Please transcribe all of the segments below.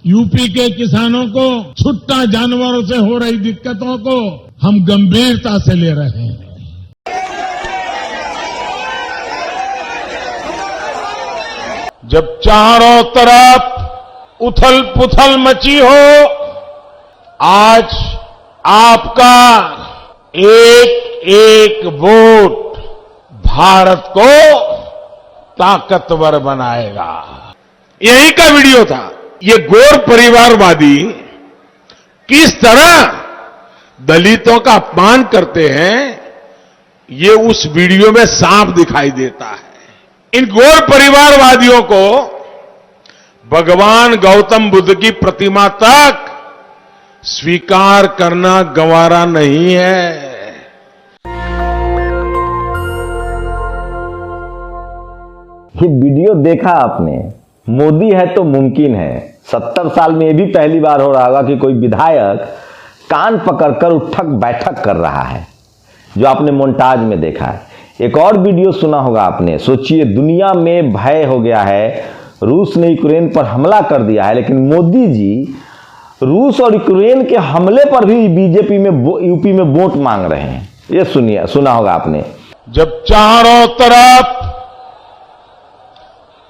UP के किसानों को छुट्टा जानवरों से हो रही दिक्कतों को हम गंभीरता से ले रहे हैं। जब चारों तरफ उथल पुथल मची हो, आज आपका एक एक वोट भारत को ताकतवर बनाएगा। यही का वीडियो था। ये गोर परिवारवादी किस तरह दलितों का अपमान करते हैं, ये उस वीडियो में साफ दिखाई देता है। इन गोर परिवारवादियों को भगवान गौतम बुद्ध की प्रतिमा तक स्वीकार करना गंवारा नहीं है। ये वीडियो देखा आपने? मोदी है तो मुमकिन है। 70 साल में ये भी पहली बार हो रहा होगा कि कोई विधायक कान पकड़कर उठक बैठक कर रहा है, जो आपने मोन्टाज में देखा है। एक और वीडियो सुना होगा आपने। सोचिए, दुनिया में भय हो गया है, रूस ने यूक्रेन पर हमला कर दिया है, लेकिन मोदी जी रूस और यूक्रेन के हमले पर भी बीजेपी में यूपी में वोट मांग रहे हैं। ये सुनिए, सुना होगा आपने। जब चारों तरफ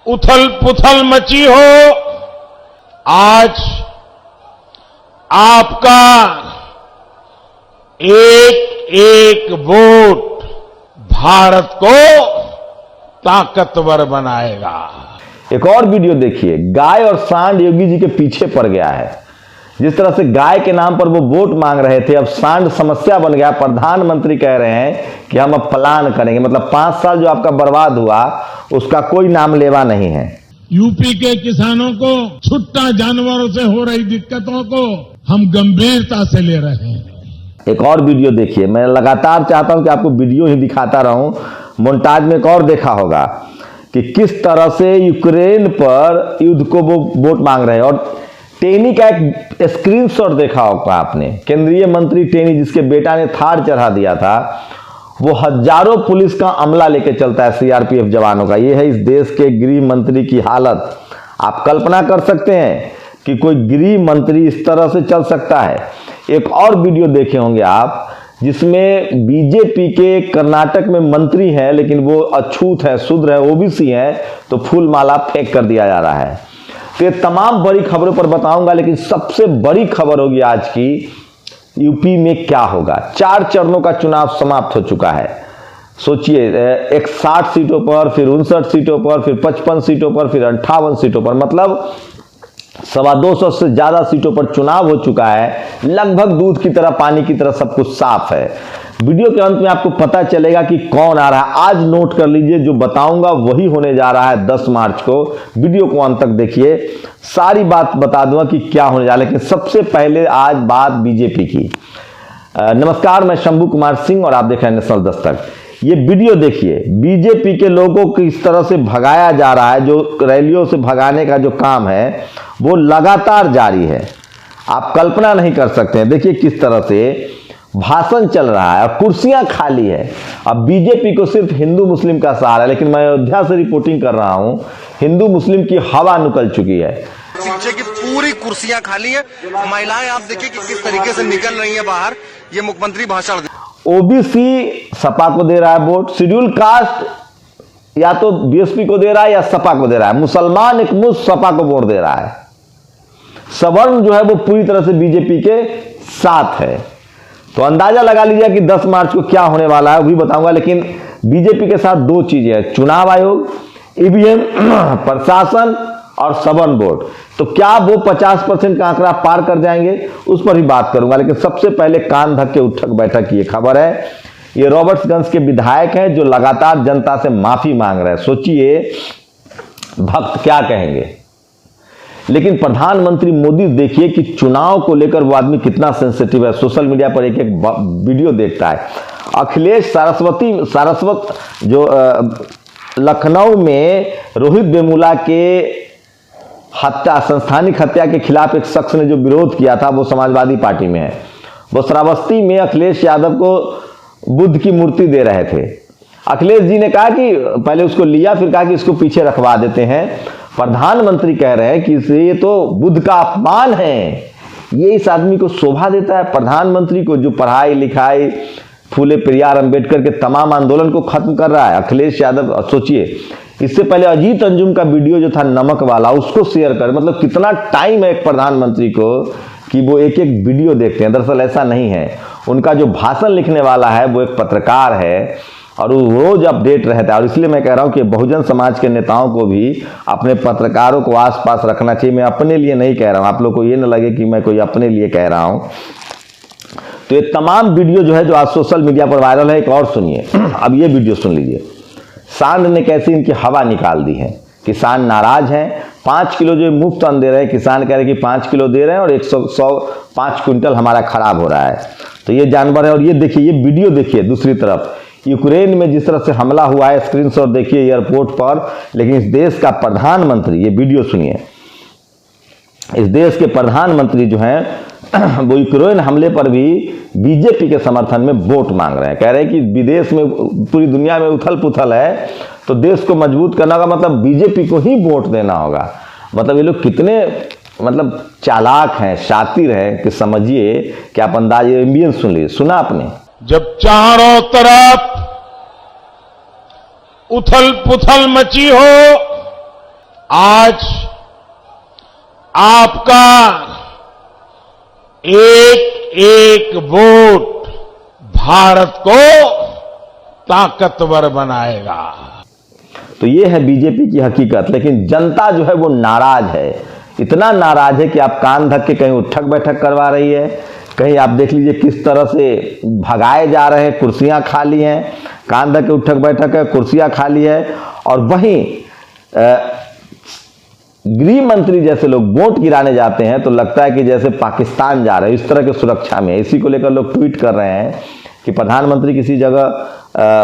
उथल पुथल मची हो, आज आपका एक एक वोट भारत को ताकतवर बनाएगा। एक और वीडियो देखिए। गाय और सांड योगी जी के पीछे पड़ गया है। जिस तरह से गाय के नाम पर वो वोट मांग रहे थे, अब सांड समस्या बन गया। प्रधानमंत्री कह रहे हैं कि हम अब प्लान करेंगे, मतलब 5 साल जो आपका बर्बाद हुआ उसका कोई नाम लेवा नहीं है। यूपी के किसानों को छुट्टा जानवरों से हो रही दिक्कतों को हम गंभीरता से ले रहे हैं। एक और वीडियो देखिए। मैं लगातार चाहता हूं कि आपको वीडियो ही दिखाता रहूं। मोन्टाज में एक और देखा होगा कि किस तरह से यूक्रेन पर युद्ध को वो वोट मांग रहे हैं। और टेनी का एक स्क्रीनशॉट देखा होगा आपने। केंद्रीय मंत्री टेनी, जिसके बेटा ने थार चढ़ा दिया था, वो हजारों पुलिस का अमला लेके चलता है, सीआरपीएफ जवानों का। ये है इस देश के गृह मंत्री की हालत। आप कल्पना कर सकते हैं कि कोई गृह मंत्री इस तरह से चल सकता है। एक और वीडियो देखे होंगे आप, जिसमें बीजेपी के कर्नाटक में मंत्री हैं, लेकिन वो अछूत है, शूद्र है, ओबीसी है, तो फूल माला फेंक कर दिया जा रहा है। तो ये तमाम बड़ी खबरों पर बताऊंगा, लेकिन सबसे बड़ी खबर होगी आज की, यूपी में क्या होगा। 4 चरणों का चुनाव समाप्त हो चुका है। सोचिए, 61 सीटों पर, फिर 59 सीटों पर, फिर 55 सीटों पर, फिर 58 सीटों पर, मतलब 225 से ज्यादा सीटों पर चुनाव हो चुका है। लगभग दूध की तरह, पानी की तरह सब कुछ साफ है। वीडियो के अंत में आपको पता चलेगा कि कौन आ रहा है। आज नोट कर लीजिए, जो बताऊंगा वही होने जा रहा है 10 मार्च को। वीडियो को अंत तक देखिए, सारी बात बता दूंगा कि क्या होने जा रहा है। लेकिन सबसे पहले आज बात बीजेपी की। नमस्कार, मैं शंभू कुमार सिंह और आप देख रहे हैं नेशनल दस्तक। ये वीडियो देखिए। बीजेपी के लोगों को इस तरह से भगाया जा रहा है, जो रैलियों से भगाने का जो काम है वो लगातार जारी है। आप कल्पना नहीं कर सकते हैं। देखिए किस तरह से भाषण चल रहा है और कुर्सियां खाली है। अब बीजेपी को सिर्फ हिंदू मुस्लिम का सहारा है, लेकिन मैं अयोध्या से रिपोर्टिंग कर रहा हूं, हिंदू मुस्लिम की हवा निकल चुकी है। पीछे की पूरी कुर्सियां खाली है। महिलाएं आप देखिए कि किस तरीके से निकल रही है बाहर। ये मुख्यमंत्री भाषण दे। ओबीसी सपा को दे रहा है वोट, शेड्यूल कास्ट या तो बीएसपी को दे रहा है या सपा को दे रहा है, मुसलमान एक मुझ सपा को वोट दे रहा है, सवर्ण जो है वो पूरी तरह से बीजेपी के साथ है। तो अंदाजा लगा लीजिए कि 10 मार्च को क्या होने वाला है, वो भी बताऊंगा। लेकिन बीजेपी के साथ 2 चीजें हैं, चुनाव आयोग, ईवीएम, प्रशासन और सवर्ण वोट। तो क्या वो 50% का आंकड़ा पार कर जाएंगे, उस पर ही बात करूंगा। लेकिन सबसे पहले कान धक्के उठक बैठक की खबर है। ये रॉबर्ट्सगंज के विधायक हैं जो लगातार जनता से माफी मांग रहे हैं। सोचिए भक्त क्या कहेंगे। लेकिन प्रधानमंत्री मोदी देखिए कि चुनाव को लेकर वो आदमी कितना सेंसिटिव है। सोशल मीडिया पर एक वीडियो देखता है। अखिलेश सारस्वत जो लखनऊ में रोहित वेमुला के हत्या, संस्थानिक हत्या के खिलाफ एक शख्स ने जो विरोध किया था, वो समाजवादी पार्टी में है। वो श्रावस्ती में अखिलेश यादव को बुद्ध की मूर्ति दे रहे थे। अखिलेश जी ने कहा कि पहले उसको लिया, फिर कहा कि इसको पीछे रखवा देते हैं। प्रधानमंत्री कह रहे हैं कि ये तो बुद्ध का अपमान है। ये इस आदमी को शोभा देता है? प्रधानमंत्री को जो पढ़ाई लिखाई फूले पेरियार अंबेडकर के तमाम आंदोलन को खत्म कर रहा है अखिलेश यादव। सोचिए, इससे पहले अजीत अंजुम का वीडियो जो था नमक वाला, उसको शेयर कर, मतलब कितना टाइम है एक प्रधानमंत्री को कि वो एक एक वीडियो देखते हैं। दरअसल ऐसा नहीं है, उनका जो भाषण लिखने वाला है वो एक पत्रकार है और वो रोज अपडेट रहता है। और इसलिए मैं कह रहा हूं कि बहुजन समाज के नेताओं को भी अपने पत्रकारों को आसपास रखना चाहिए। मैं अपने लिए नहीं कह रहा हूं, आप लोग को ये न लगे कि मैं कोई अपने लिए कह रहा हूं। तो ये तमाम वीडियो जो है जो आज सोशल मीडिया पर वायरल है, एक और सुनिए। अब ये वीडियो सुन लीजिए। सांड ने कैसे इनकी हवा निकाल दी है। किसान नाराज हैं, 5 किलो जो मुफ्त अन्न दे रहे हैं, किसान कह रहे हैं कि 5 किलो दे रहे हैं और 5 क्विंटल हमारा खराब हो रहा है। तो ये जानवर है। और ये देखिए, ये वीडियो देखिए दूसरी तरफ, यूक्रेन में जिस तरह से हमला हुआ है, स्क्रीनशॉट देखिए एयरपोर्ट पर। लेकिन इस देश का प्रधानमंत्री, ये वीडियो सुनिए, इस देश के प्रधानमंत्री जो हैं वो यूक्रेन हमले पर भी बीजेपी के समर्थन में वोट मांग रहे हैं। कह रहे हैं कि विदेश में, पूरी दुनिया में उथल पुथल है, तो देश को मजबूत करना का मतलब बीजेपी को ही वोट देना होगा। मतलब ये लोग कितने मतलब चालाक हैं, शातिर हैं कि समझिए कि आप अंदाज एम्बियंस सुन लीजिए। सुना आपने? जब चारों तरफ उथल पुथल मची हो, आज आपका एक एक वोट भारत को ताकतवर बनाएगा। तो ये है बीजेपी की हकीकत। लेकिन जनता जो है वो नाराज है, इतना नाराज है कि आप कान धक्के कहीं उठक बैठक करवा रही है, कहीं आप देख लीजिए किस तरह से भगाए जा रहे हैं, कुर्सियां खाली हैं, कान धक्के उठक बैठक है, कुर्सियां खाली है। और वहीं गृह मंत्री जैसे लोग वोट गिराने जाते हैं तो लगता है कि जैसे पाकिस्तान जा रहे हैं, इस तरह की सुरक्षा में। इसी को लेकर लोग ट्वीट कर रहे हैं कि प्रधानमंत्री किसी जगह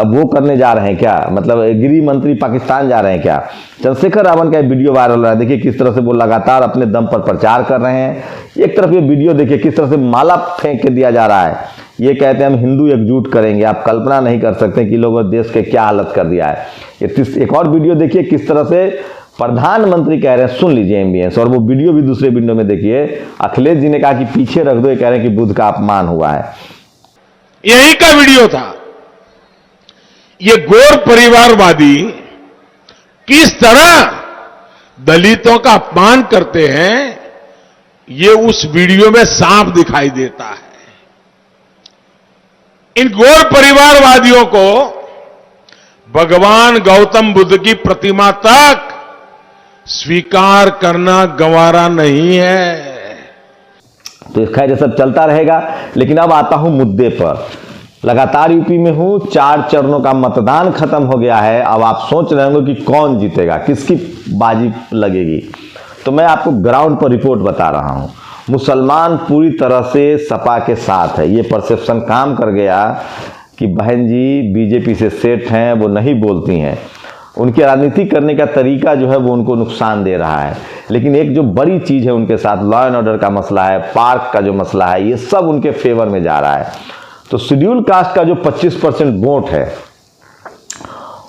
वो करने जा रहे हैं क्या, मतलब गृह मंत्री पाकिस्तान जा रहे हैं क्या। चंद्रशेखर रावण का वीडियो वायरल हो रहा है, देखिए किस तरह से वो लगातार अपने दम पर प्रचार कर रहे हैं। एक तरफ ये वीडियो देखिए किस तरह से माला फेंक के दिया जा रहा है। ये कहते हैं हम हिंदू एकजुट करेंगे। आप कल्पना नहीं कर सकते कि लोगों देश के क्या हालत कर दिया है। एक और वीडियो देखिए किस तरह से प्रधानमंत्री कह रहे हैं, सुन लीजिए एमबीएस। और वो वीडियो भी दूसरे विंडो में देखिए। अखिलेश जी ने कहा कि पीछे रख दो, ये कह रहे हैं कि बुद्ध का अपमान हुआ है। यही का वीडियो था। ये गोर परिवारवादी किस तरह दलितों का अपमान करते हैं, ये उस वीडियो में साफ दिखाई देता है। इन गोर परिवारवादियों को भगवान गौतम बुद्ध की प्रतिमा तक स्वीकार करना गंवारा नहीं है। तो खैर ये सब चलता रहेगा। लेकिन अब आता हूं मुद्दे पर। लगातार यूपी में हूं, 4 चरणों का मतदान खत्म हो गया है। अब आप सोच रहे होंगे कि कौन जीतेगा, किसकी बाजी लगेगी। तो मैं आपको ग्राउंड पर रिपोर्ट बता रहा हूं। मुसलमान पूरी तरह से सपा के साथ है। ये परसेप्शन काम कर गया कि बहन जी बीजेपी से सेठ हैं, वो नहीं बोलती हैं। उनकी राजनीति करने का तरीका जो है वो उनको नुकसान दे रहा है। लेकिन एक जो बड़ी चीज है उनके साथ, लॉ एंड ऑर्डर का मसला है, पार्क का जो मसला है, ये सब उनके फेवर में जा रहा है। तो शेड्यूल कास्ट का जो 25% वोट है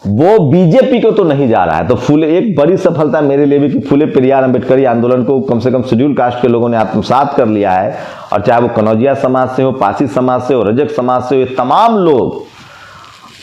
वो बीजेपी को तो नहीं जा रहा है। तो फूले, एक बड़ी सफलता मेरे लिए भी कि फूले पेरियार अंबेडकरी आंदोलन को कम से कम शेड्यूल कास्ट के लोगों ने आत्मसात कर लिया है। और चाहे वो कनौजिया समाज से हो, पासी समाज से हो, रजक समाज से हो, ये तमाम लोग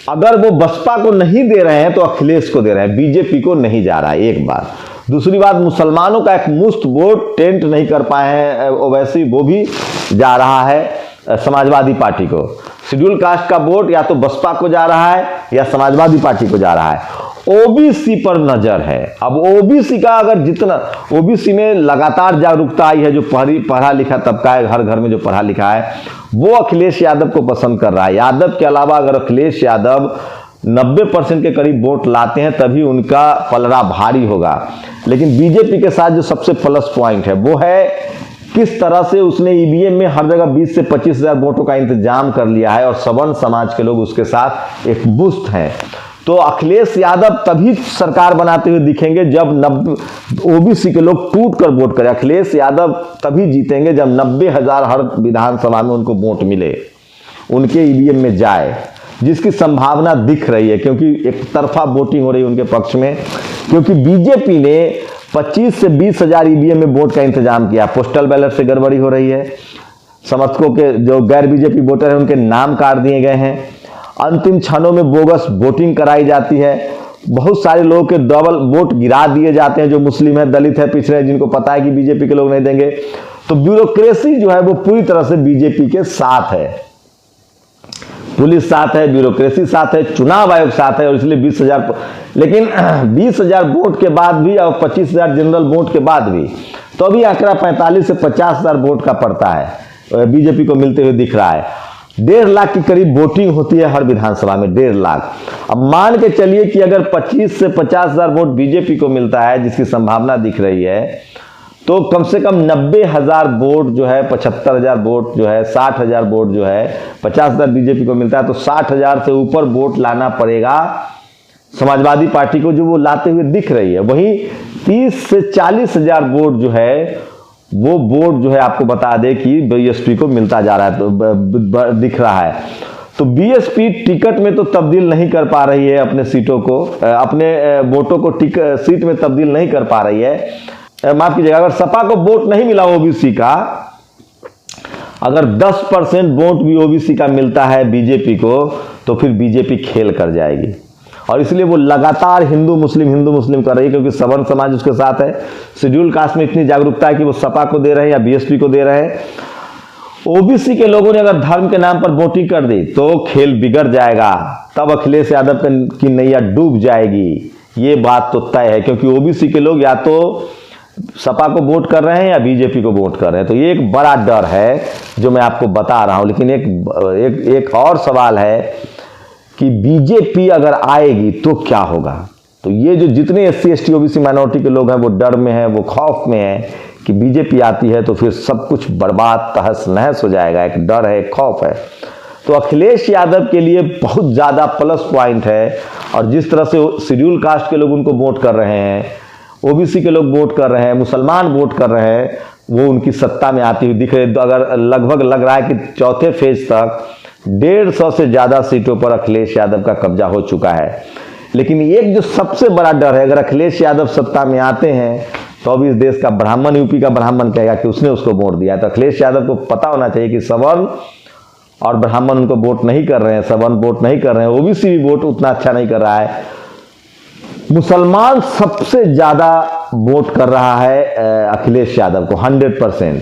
अगर वो बसपा को नहीं दे रहे हैं तो अखिलेश को दे रहे हैं, बीजेपी को नहीं जा रहा है। एक बात। दूसरी बात, मुसलमानों का एक मुश्त वोट टेंट नहीं कर पाए हैं ओवैसी, वो भी जा रहा है समाजवादी पार्टी को। शेड्यूल कास्ट का वोट या तो बसपा को जा रहा है या समाजवादी पार्टी को जा रहा है। ओबीसी पर नजर है। अब ओबीसी का अगर जितना, ओबीसी में लगातार जागरूकता आई है, जो पढ़ा लिखा तबका है, हर घर में जो पढ़ा लिखा है, वो अखिलेश यादव को पसंद कर रहा है। यादव के अलावा अगर अखिलेश यादव 90% के करीब वोट लाते हैं तभी उनका पलड़ा भारी होगा। लेकिन बीजेपी के साथ जो सबसे प्लस पॉइंट है वो है किस तरह से उसने ईवीएम में हर जगह 20 से 25 हजार वोटों का इंतजाम कर लिया है और सवर्ण समाज के लोग उसके साथ एक बुस्त हैं। तो अखिलेश यादव तभी सरकार बनाते हुए दिखेंगे जब ओबीसी के लोग टूट कर वोट करें। अखिलेश यादव तभी जीतेंगे जब 90,000 हर विधानसभा में उनको वोट मिले, उनके ईवीएम में जाए, जिसकी संभावना दिख रही है। क्योंकि एक तरफा वोटिंग हो रही है उनके पक्ष में, क्योंकि बीजेपी ने 25 से 20 हजार ईवीएम में वोट का इंतजाम किया। पोस्टल बैलेट से गड़बड़ी हो रही है, समर्थकों के जो गैर बीजेपी वोटर हैं उनके नाम काट दिए गए हैं, अंतिम क्षणों में बोगस वोटिंग कराई जाती है, बहुत सारे लोगों के डबल वोट गिरा दिए जाते हैं जो मुस्लिम है, दलित है, पिछड़े हैं, जिनको पता है कि बीजेपी के लोग नहीं देंगे। तो ब्यूरोक्रेसी जो है वो पूरी तरह से बीजेपी के साथ है, पुलिस साथ है, ब्यूरोक्रेसी साथ है, चुनाव आयोग साथ है, और इसलिए 20,000, लेकिन 20,000 वोट के बाद भी और 25,000 जनरल वोट के बाद भी तो अभी आंकड़ा 45 से 50,000 वोट का पड़ता है, बीजेपी को मिलते हुए दिख रहा है। 1.5 लाख के करीब वोटिंग होती है हर विधानसभा में, 1.5 लाख। अब मान के चलिए कि अगर 25 से 50,000 वोट बीजेपी को मिलता है, जिसकी संभावना दिख रही है, तो कम से कम 90,000 वोट जो है, 75,000 वोट जो है, 60,000 वोट जो है, 50,000 बीजेपी को मिलता है, तो 60,000 से ऊपर वोट लाना पड़ेगा समाजवादी पार्टी को, जो वो लाते हुए दिख रही है। वहीं 30 से 40,000 वोट जो है, वो वोट जो है आपको बता दे कि बीएसपी को मिलता जा रहा है, तो दिख रहा है। तो बीएसपी टिकट में तो तब्दील नहीं कर पा रही है अपने सीटों को, अपने वोटों को सीट में तब्दील नहीं कर पा रही है। माफ कीजिएगा, अगर सपा को वोट नहीं मिला ओबीसी का, अगर 10% वोट भी ओबीसी का मिलता है बीजेपी को, तो फिर बीजेपी खेल कर जाएगी। और इसलिए वो लगातार हिंदू मुस्लिम कर रही है, क्योंकि सवर्ण समाज उसके साथ है। शेड्यूल कास्ट में इतनी जागरूकता है कि वो सपा को दे रहे हैं या बीएसपी को दे रहे हैं। ओबीसी के लोगों ने अगर धर्म के नाम पर वोटिंग कर दी तो खेल बिगड़ जाएगा, तब अखिलेश यादव की नैया डूब जाएगी। ये बात तो तय है, क्योंकि ओबीसी के लोग या तो सपा को वोट कर रहे हैं या बीजेपी को वोट कर रहे हैं। तो ये एक बड़ा डर है जो मैं आपको बता रहा हूं। लेकिन एक और सवाल है कि बीजेपी अगर आएगी तो क्या होगा। तो ये जो जितने एससी एसटी ओबीसी माइनॉरिटी के लोग हैं, वो डर में हैं, वो खौफ में हैं कि बीजेपी आती है तो फिर सब कुछ बर्बाद तहस नहस हो जाएगा। एक डर है, एक खौफ है। तो अखिलेश यादव के लिए बहुत ज़्यादा प्लस पॉइंट है। और जिस तरह से शेड्यूल कास्ट के लोग उनको वोट कर रहे हैं, ओबीसी के लोग वोट कर रहे हैं, मुसलमान वोट कर रहे हैं, वो उनकी सत्ता में आती हुई दिख रही है। अगर लगभग लग रहा है कि चौथे फेज तक 150 से ज़्यादा सीटों पर अखिलेश यादव का कब्जा हो चुका है। लेकिन एक जो सबसे बड़ा डर है, अगर अखिलेश यादव सत्ता में आते हैं तो अब इस देश का ब्राह्मण, यूपी का ब्राह्मण कहेगा कि उसने उसको वोट दिया। तो अखिलेश यादव को पता होना चाहिए कि सवर्ण और ब्राह्मण उनको वोट नहीं कर रहे हैं, सवर्ण वोट नहीं कर रहे हैं, ओबीसी भी वोट उतना अच्छा नहीं कर रहा है। मुसलमान सबसे ज्यादा वोट कर रहा है अखिलेश यादव को, 100%।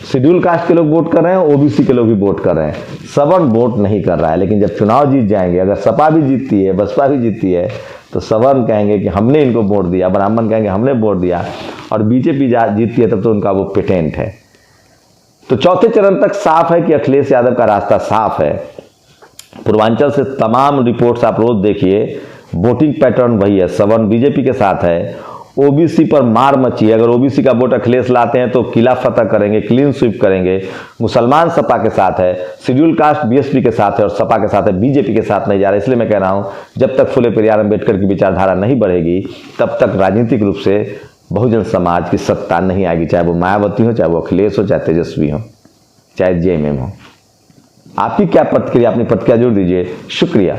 शेड्यूल कास्ट के लोग वोट कर रहे हैं, ओबीसी के लोग भी वोट कर रहे हैं, सवर्ण वोट नहीं कर रहा है। लेकिन जब चुनाव जीत जाएंगे, अगर सपा भी जीतती है, बसपा भी जीतती है, तो सवर्ण कहेंगे कि हमने इनको वोट दिया, ब्राह्मण कहेंगे हमने वोट दिया, और बीजेपी जीतती है तब तो उनका वो पेटेंट है। तो चौथे चरण तक साफ है कि अखिलेश यादव का रास्ता साफ है। पूर्वांचल से तमाम रिपोर्ट्स आप रोज देखिए, वोटिंग पैटर्न वही है, सवर्ण बीजेपी के साथ है, ओबीसी पर मार मची है। अगर ओबीसी का वोट अखिलेश लाते हैं तो किला फतह करेंगे, क्लीन स्वीप करेंगे। मुसलमान सपा के साथ है, शेड्यूल कास्ट बीएसपी के साथ है, और सपा के साथ है, बीजेपी के साथ नहीं जा रहा है। इसलिए मैं कह रहा हूं, जब तक फुले पेरियार अम्बेडकर की विचारधारा नहीं बढ़ेगी, तब तक राजनीतिक रूप से बहुजन समाज की सत्ता नहीं आएगी, चाहे वो मायावती हो, चाहे वो अखिलेश हो, चाहे तेजस्वी हो, चाहे जेएमएम हो। आपकी क्या प्रतिक्रिया, अपनी प्रतिक्रिया जरूर दीजिए। शुक्रिया।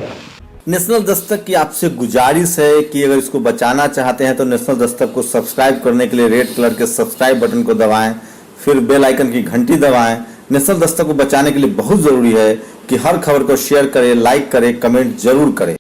नेशनल दस्तक की आपसे गुजारिश है कि अगर इसको बचाना चाहते हैं तो नेशनल दस्तक को सब्सक्राइब करने के लिए रेड कलर के सब्सक्राइब बटन को दबाएं, फिर बेल आइकन की घंटी दबाएं। नेशनल दस्तक को बचाने के लिए बहुत जरूरी है कि हर खबर को शेयर करें, लाइक करें, कमेंट जरूर करें।